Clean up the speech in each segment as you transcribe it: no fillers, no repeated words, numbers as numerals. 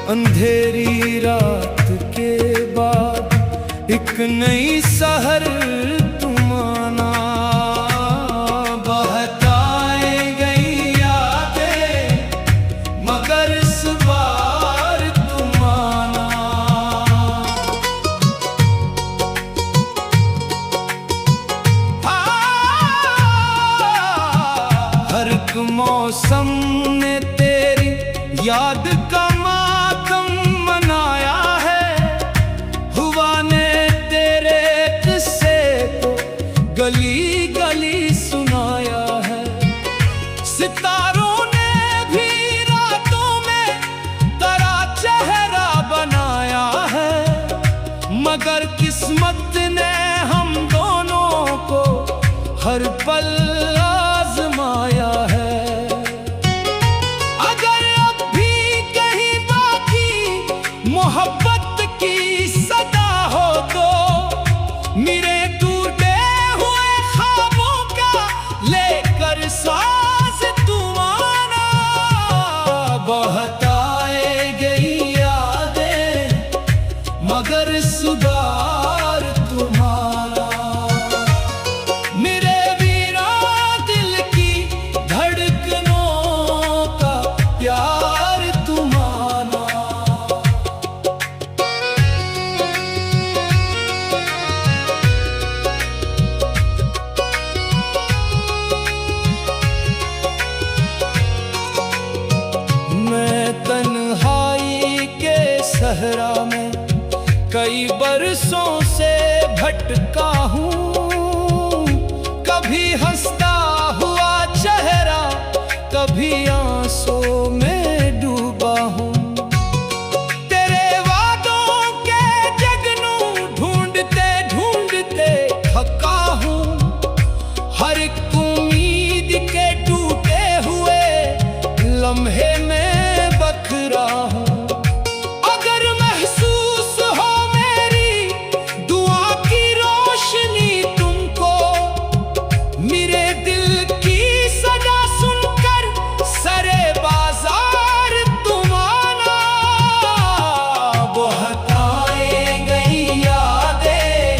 अंधेरी रात के बाद एक नई सहर तुम आना। बहताए गई यादें मगर इस बार तुम आना। हर एक मौसम ने तेरी याद का मातम मनाया है। हुआ ने तेरे किस्से को गली गली सुनाया है। सितारों ने भी रातों में तेरा चेहरा बनाया है। मगर किस्मत ने हम दोनों को हर पल आजमाया है। मोहब्बत की सदा हो तो मेरे टूटे हुए ख्वाबों का लेकर साज तुम आना। बहताए गई यादें मगर इस बार तुम आना। मेरे वीरान दिल की धड़कनों का प्यार तुम आना। तन्हाई के सहरा में कई बरसों से भटका हूँ। कभी हंसता हुआ चेहरा कभी आंसू में डूबा हूँ। तेरे वादों के जगनू ढूंढते ढूंढते थका हूँ। हर एक उम्मीद के टूटे हुए लम्हे में बखरा हूँ। अगर महसूस हो मेरी दुआ की रोशनी तुमको, मेरे दिल की सजा सुनकर सरे बाजार तुम आना। बहताए गई यादें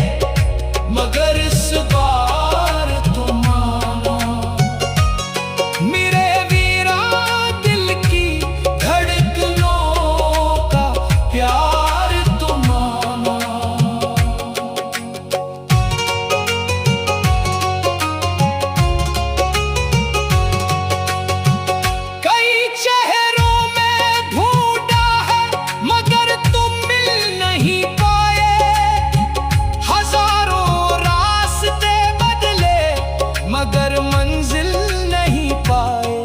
मगर इस बार तुम आना। मेरे मगर मंजिल नहीं पाए।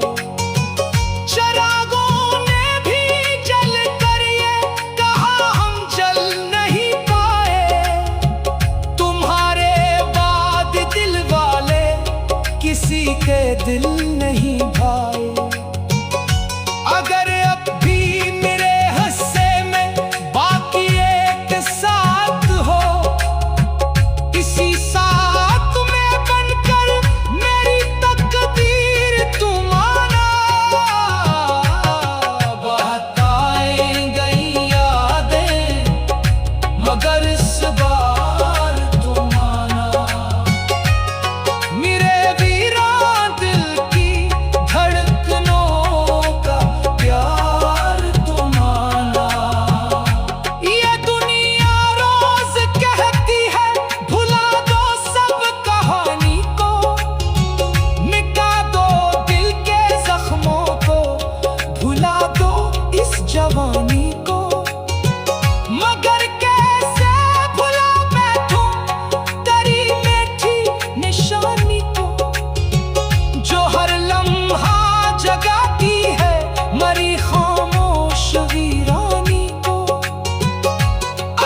चरागों ने भी जल कर ये कहा हम जल नहीं पाए। तुम्हारे बाद दिल वाले किसी के दिल नहीं भाए। अगर अब भी मेरे हिस्से में बाकी एक साथ हो, इसी साथ में बनकर मेरी तकदीर तुम आना। बहताए गई यादें मगर इस बार तुम आना। मेरे वीरान दिल की धड़कनों का प्यार तुम आना। ये दुनिया रोज कहती है भुला दो सब कहानी को, मिटा दो दिल के जख्मों को, भुला दो इस जवानी को। मगर कैसे भुला बैठूं तेरी मीठी निशानी को, जो हर लम्हा जगाती है मरी खामोश वीरानी को।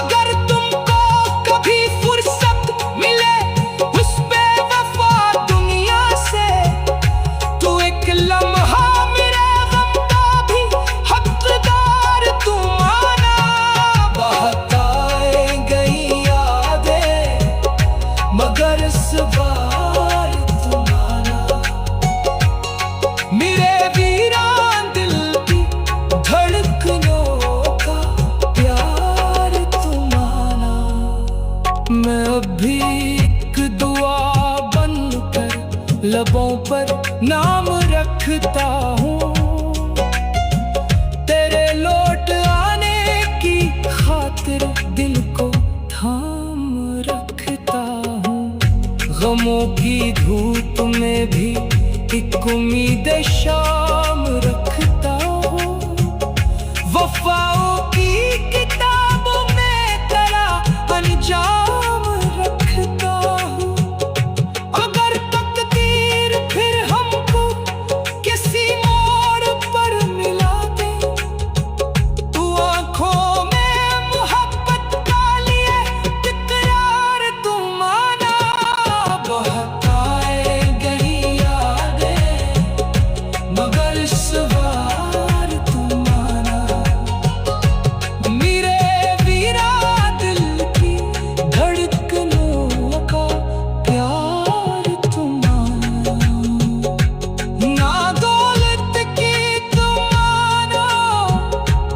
अगर तुमको कभी फुर्सत मिले उस बेवफा दुनिया से, तो एक लम्हा मेरे गम का भी हकदार उम्मीदें शाम रखता हूँ, वफाओं की किताबों में तेरा अंजाम रखता हूँ। अगर तकदीर फिर हमको किसी मोड़ पर मिला दे, तू आंखों में मोहब्बत का लिए इकरार तू माना। बहकाए गई यादें मगर इस बार तू माना। मेरे वीरा दिल की धड़कनों का प्यार तू माना। ना दौलत की तू माना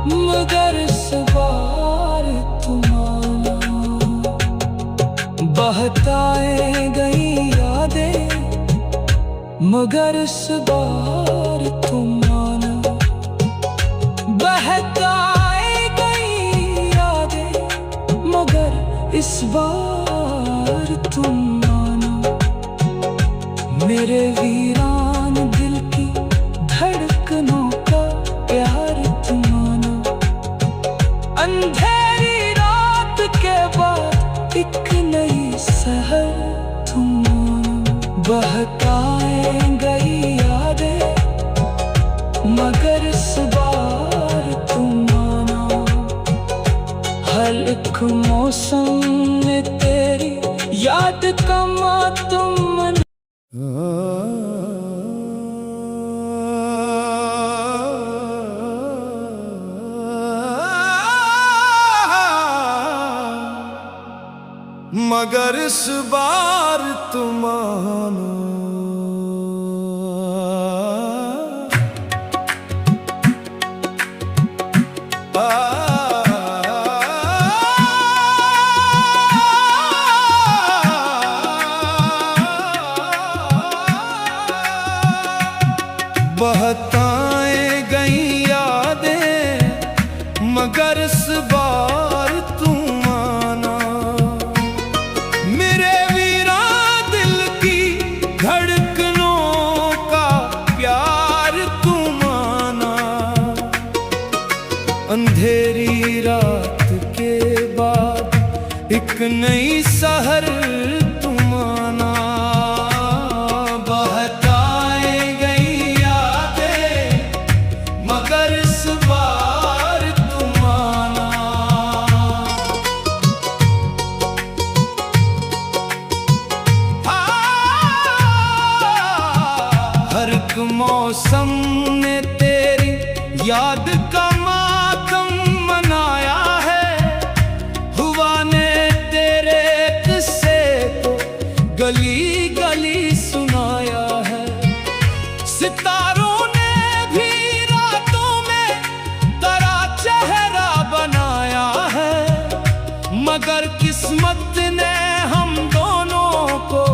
मगर इस बार तू माना। बहताए गई यादें मगर इस बार तू माना। बहताए गई यादें मगर इस बार तू माना। मेरे वीरान दिल की धड़कनों का प्यार तू माना। अंधेरी रात के बाद एक नई सहर तू माना। बहकाए गई यादें मगर इस बार तू माना। हर एक मौसम में तेरी याद का मातम मना। मगर इस बार तू मानो। बहताए गई यादें मगर इस बार तू माना। मेरे वीरा दिल की धड़कनों का प्यार तू माना। अंधेरी रात के बाद एक नई सहर तू माना। बहताए गई यादें मगर इस बार तू माना। हर एक मौसम ने तेरी याद का मातम मनाया है। हुआ ने तेरे किस्से को गली गली सुनाया है। सितारों ने भी रातों में तेरा चेहरा बनाया है। मगर किस्मत ने हम दोनों को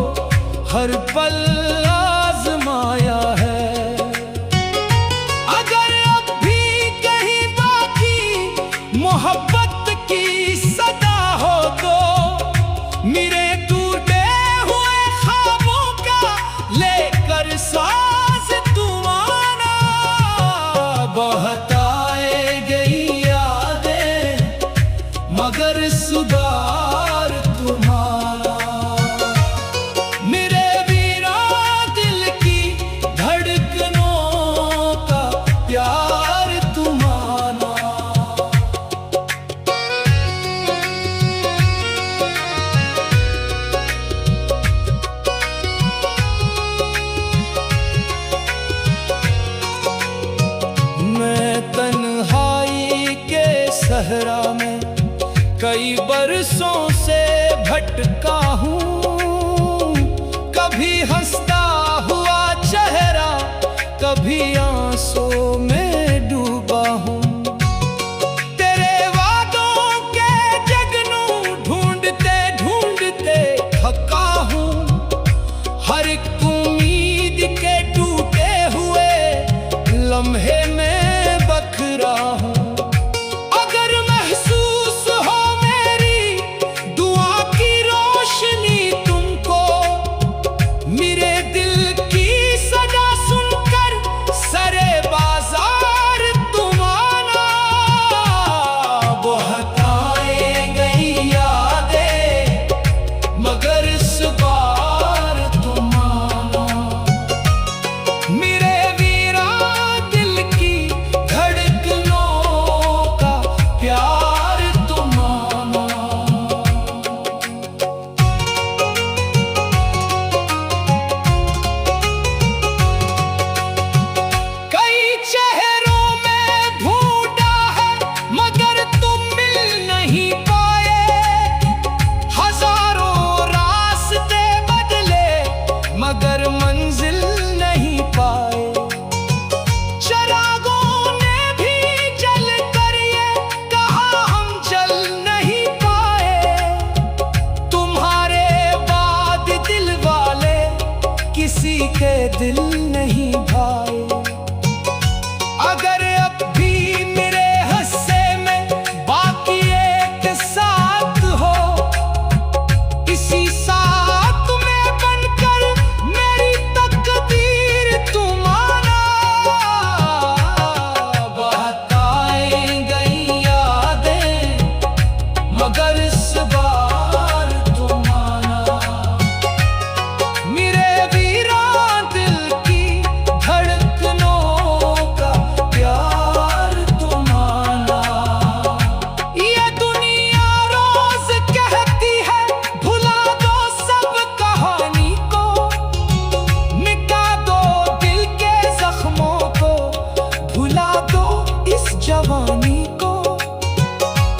हर पल आजमाया है। अगर अब भी कहीं बाकी मोहब्बत की सदा हो तो मेरे टूटे हुए ख्वाबों का लेकर साज तू माना। बहताए गई यादें मगर इस बार तू माना। मेरे वीरा दिल की धड़कनों का प्यार तू माना। मैं तन्हाई के सहरा में कई बरसों से भटका हूँ। कभी हंसता हुआ चेहरा कभी आंसू में डूबा हूँ। तेरे वादों के जगनू ढूंढते ढूंढते थका हूँ। हर एक उम्मीद के टूटे हुए लम्हे में बखरा हूँ। अगर महसूस हो मेरी दुआ की रोशनी तुमको, मेरे दिल की सदा सुन जवानी को,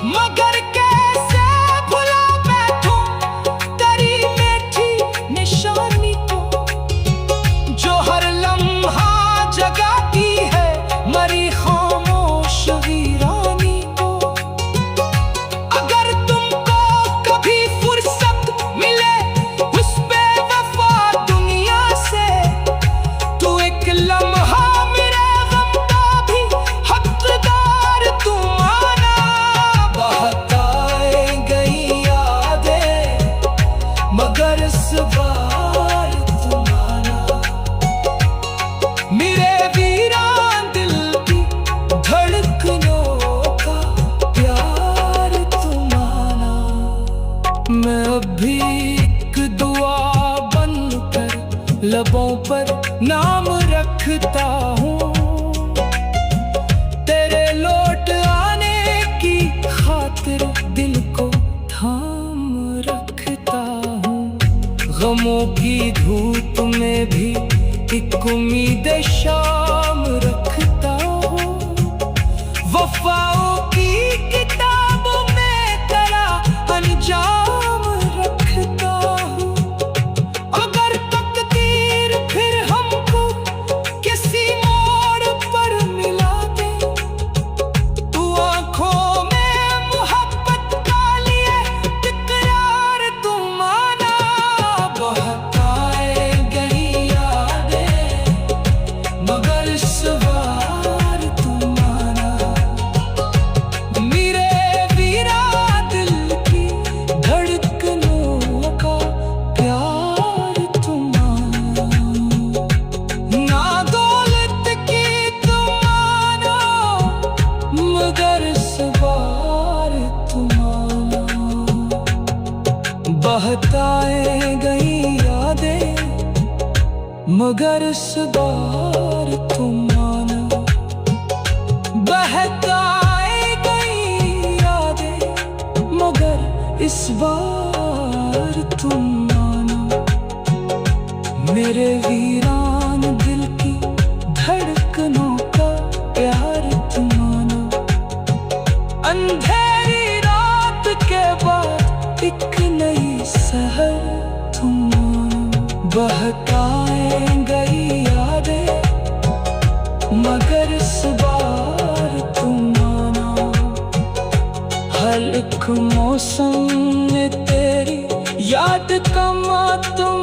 मगर कैसे भुला बैठूं तेरी मीठी निशानी को, जो हर लम्हा जगाती है मरी खामोश वीरानी को। अगर तुमको कभी फुर्सत मिले उस बेवफा दुनिया से, तो एक लम्हा मेरे गम का भी हकदार तुम आना। बहकाए गई यादें मगर इस बार तुम आना। मेरे वीरान दिल की धड़कनों का प्यार तुम आना। मैं अभी एक दुआ बनकर लबों पर नाम रखता हूँ, तेरे लौट आने की खातिर दिल को थाम रखता हूँ। गमों की धूप में भी एक उम्मीद शाम रखता हूँ, वफाओं की किताबों में तेरा अंजाम रखता हूँ। अगर तकदीर फिर हमको किसी मोड़ पर मिला दे, तो आंखों में मोहब्बत का लिए इकरार तुम आना। बहकाए गई यादें मगर इस बार तुम आना। मेरे वीरा दिल की धड़कनों का प्यार तुम आना। ना दौलत की तुम आना मगर इस बार तुम आना। बहताए गई यादें मगर इस बार तुम आना। बहताए गई यादें मगर इस बार तुम आना। मेरे वीरान दिल की धड़कनों का प्यार तुम आना। अंधेरी रात के बाद एक नई सहर तुम आना। बहकाए गई यादें मगर इस बार तुम आना। हर एक मौसम में तेरी याद का मातम